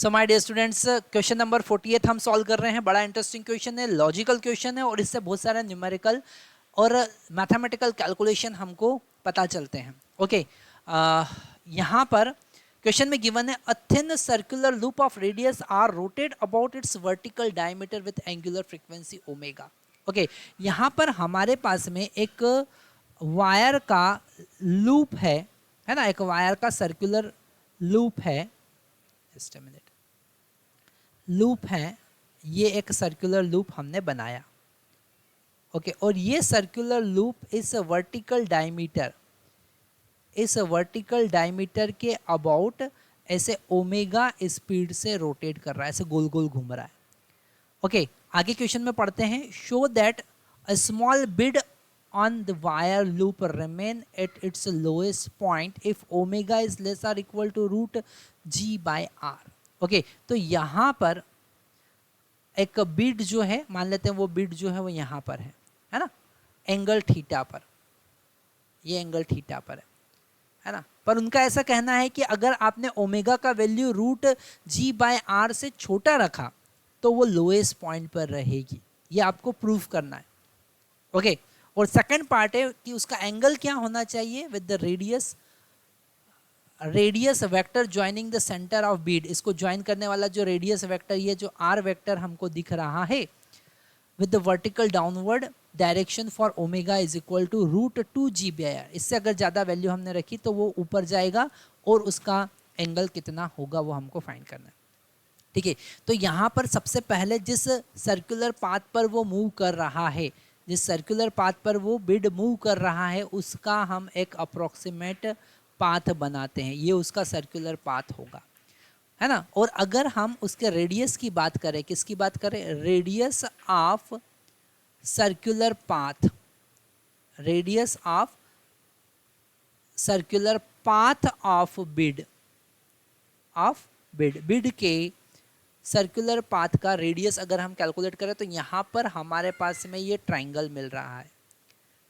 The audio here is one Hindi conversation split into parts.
So my dear students, question number 48 हम सॉल्व कर रहे हैं। बड़ा इंटरेस्टिंग क्वेश्चन है, लॉजिकल क्वेश्चन है और इससे बहुत सारा न्यूमेरिकल और मैथमेटिकल कैलकुलेशन हमको पता चलते हैं। ओके, यहाँ पर क्वेश्चन में गिवन है a thin circular loop of radius R rotate about its vertical diameter with angular frequency omega. Okay, यहाँ पर हमारे पास में एक वायर का लूप है ना, एक वायर का सर्कुलर लूप है, जस्ट अ मिनट, लूप है, ये एक सर्कुलर लूप हमने बनाया। ओके, और ये सर्कुलर लूप इस वर्टिकल डायमीटर के अबाउट ऐसे ओमेगा स्पीड से रोटेट कर रहा है, ऐसे गोल गोल घूम रहा है। ओके, आगे क्वेश्चन में पढ़ते हैं। Show that a small bid on the wire loop remain at its lowest point if omega is less or equal to root g by r। Okay, तो यहाँ पर एक बीड जो है, मान लेते हैं वो बीड जो है वो यहाँ पर है ना, एंगल थीटा पर, ये एंगल थीटा पर है ना। पर उनका ऐसा कहना है कि अगर आपने ओमेगा का value root g by R से छोटा रखा तो वो लोएस्ट पॉइंट पर रहेगी, ये आपको प्रूफ करना है। ओके, और सेकंड पार्ट है कि उसका एंगल क्या होना चाहिए with the radius vector joining the centre of Beed. इसको ज्वाइन करने वाला जो रेडियस वेक्टर, ये जो आर वेक्टर हमको दिख रहा है, with the vertical downward direction for omega is equal to root 2g by R. इससे अगर ज़्यादा वैल्यू हमने रखी तो वो ऊपर जाएगा और उसका एंगल कितना होगा वो हमको फाइंड करना है। ठीक है, तो यहाँ पर सबसे पहले जिस सर्कुलर पाथ पर वो मूव कर रहा है, जिस सर्कुलर पाथ पर वो बिड मूव कर रहा है, उसका हम एक अप्रोक्सीमेट पाथ बनाते हैं। ये उसका सर्कुलर पाथ होगा, है ना। और अगर हम उसके रेडियस की बात करें, किसकी बात करें, radius of circular path, radius of circular path of bid, bid के सर्कुलर पाथ का रेडियस अगर हम कैलकुलेट करें तो यहाँ पर हमारे पास में ये ट्रायंगल मिल रहा है।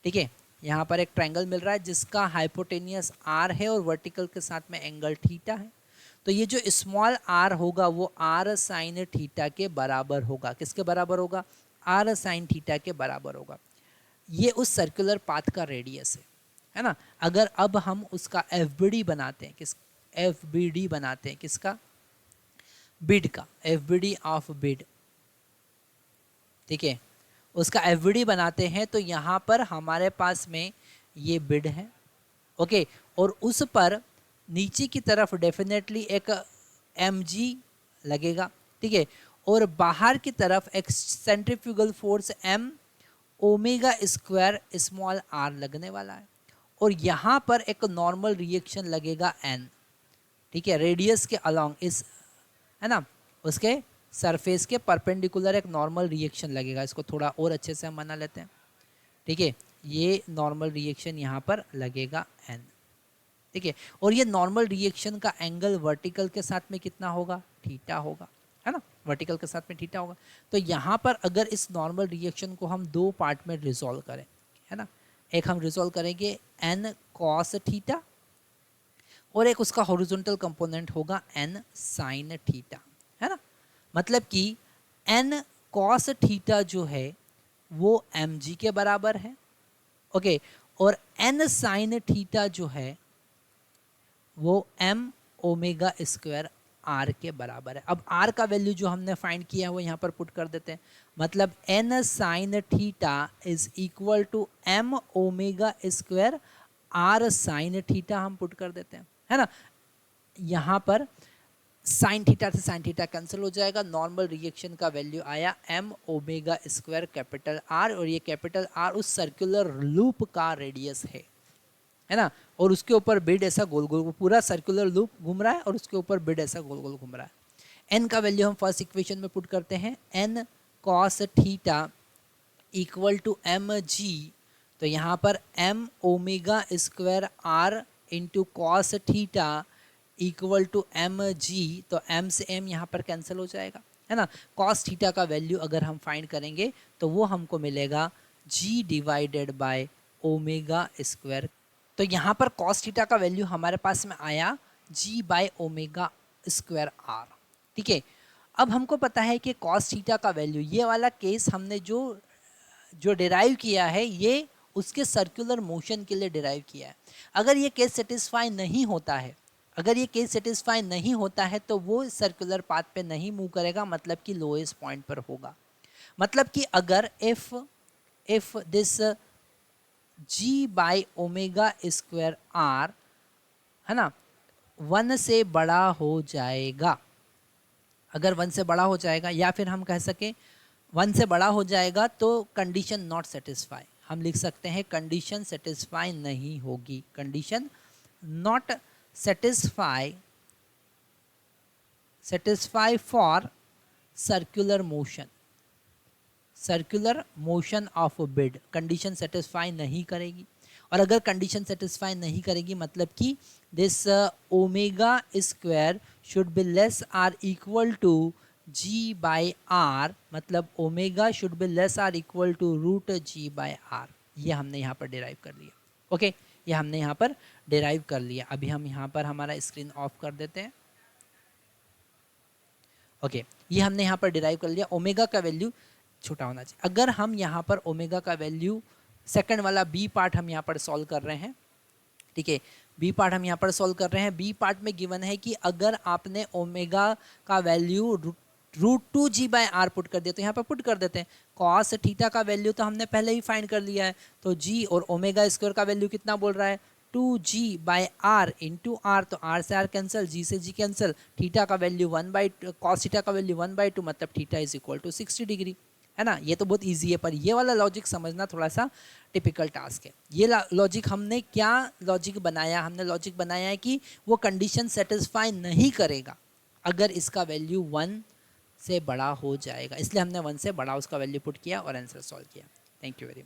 ठीक है, यहाँ पर एक ट्रायंगल मिल रहा है जिसका हाइपोटेनियस आर है और वर्टिकल के साथ में एंगल थीटा है। तो ये जो स्मॉल आर होगा वो आर साइन थीटा के बराबर होगा। किसके बराबर होगा, आर साइन थीटा के बराबर होगा। ये उस सर्कुलर पाथ का रेडियस है ना। अगर अब हम उसका एफबीडी बनाते हैं, एफबीडी बनाते हैं किसका, बिड का, एफबीडी ऑफ बिड। ठीक है, उसका एफबीडी बनाते हैं तो यहाँ पर हमारे पास में ये बिड है। ओके, और उस पर नीचे की तरफ डेफिनेटली एक mg लगेगा। ठीक है, और बाहर की तरफ एक centrifugal force m omega square small r लगने वाला है। और यहाँ पर एक नॉर्मल रिएक्शन लगेगा n। ठीक है, रेडियस के अलोंग, इस, है ना, उसके सरफेस के परपेंडिकुलर एक नॉर्मल रिएक्शन लगेगा। इसको थोड़ा और अच्छे से हम बना लेते हैं। ठीक है, ये नॉर्मल रिएक्शन यहाँ पर लगेगा n। ठीक है, और ये नॉर्मल रिएक्शन का एंगल वर्टिकल के साथ में कितना होगा, थीटा होगा, है ना, वर्टिकल के साथ में थीटा होगा। तो यहाँ पर अगर इस नॉर्मल रिएक्शन को हम दो पार्ट में रिजॉल्व करें, है ना, एक हम रिजॉल्व करेंगे n cos थीटा और एक उसका हॉरिजॉन्टल कंपोनेंट होगा n sin थीटा, है ना। मतलब कि n cos थीटा जो है वो mg के बराबर है। ओके, और n sin थीटा जो है वो m ओमेगा स्क्वायर r के बराबर है। अब r का वैल्यू जो हमने फाइंड किया है वो यहाँ पर पुट कर देते हैं। मतलब n sin theta is equal to m omega square r sin theta हम पुट कर देते हैं, है ना। यहाँ पर साइन थीटा से साइन थीटा कैंसिल हो जाएगा। नॉर्मल रिएक्शन का वैल्यू आया m omega square capital R, और ये कैपिटल R उस सर्कुलर लूप का रेडियस है ना। और उसके ऊपर बिड ऐसा गोल गोल, पूरा सर्कुलर लूप घूम रहा है और उसके ऊपर बिड ऐसा गोल गोल घूम रहा है। n का वैल्यू हम फर्स्ट इक्वेशन में पुट करते हैं, n cos theta equal to mg। तो यहाँ पर m omega square R into cos theta equal to mg। तो m से m यहाँ पर कैंसिल हो जाएगा, है ना। कॉस थीटा का वैल्यू अगर हम फाइंड करेंगे तो वो हमको मिलेगा g divided by omega square. तो यहाँ पर कॉस थीटा का वैल्यू हमारे पास में आया g by omega square r। ठीक है। अब हमको पता है कि कॉस थीटा का वैल्यू, ये वाला केस हमने जो डिराइव किया है ये उसके सर्कुलर मोशन के लिए डिराइव किया है। अगर ये केस सेटिस्फाई नहीं होता है, अगर ये केस सेटिस्फाई नहीं होता है तो वो सर्कुलर पाथ पे नहीं मूव करेगा, मतलब कि लोएस्ट पॉइंट पर होगा। मतलब कि अगर if this g by omega square R, है ना, 1 से बड़ा हो जाएगा, अगर 1 से बड़ा हो जाएगा, या फिर हम कह सके 1 से बड़ा हो जाएगा तो कंडीशन नॉट सेटिस्फाई, हम लिख सकते हैं कंडीशन सेटिस्फाई नहीं होगी, condition not satisfy for circular motion of bid, condition satisfy नहीं करेगी। और अगर कंडीशन सेटिस्फाई नहीं करेगी मतलब कि this omega square should be less or equal to g by r, मतलब omega should be less or equal to root g by r. ये हमने यहाँ पर डिराइव कर लिया। ओके, ये हमने यहाँ पर डिराइव कर लिया। अभी हम यहाँ पर हमारा स्क्रीन ऑफ कर देते हैं। ओके, ये हमने यहाँ पर डिराइव कर लिया। ओमेगा का वैल्यू छोटा होना चाहिए। अगर हम यहाँ पर ओमेगा का वैल्यू, सेकंड वाला बी पार्ट हम यहाँ पर सॉल्व कर रहे हैं, ठीक है, बी पार्ट हम यहाँ पर सॉल्व कर रहे हैं। बी पार्ट में गिवन है कि अगर आपने ओमेगा का value root 2g by R put कर दिया, तो यहाँ पर पुट कर देते हैं। कॉस थीटा का वैल्यू तो हमने पहले ही फाइंड कर लिया है, तो g और ओमेगा स्क्वायर का वैल्यू कितना बोल रहा है, 2g by R into R, तो आर से आर कैंसिल, जी से जी कैंसिल, थीटा का वैल्यू 1/2, कॉस थीटा का वैल्यू 1/2, मतलब theta is equal to 60 degree, है ना। ये तो बहुत इजी है, पर ये वाला लॉजिक समझना थोड़ा सा टिपिकल टास्क है। ये लॉजिक हमने क्या लॉजिक बनाया, हमने लॉजिक बनाया है कि वो कंडीशन सेटिस्फाई नहीं करेगा अगर इसका वैल्यू 1 से बड़ा हो जाएगा, इसलिए हमने 1 से बड़ा उसका वैल्यू पुट किया और आंसर सॉल्व किया। Thank you very much.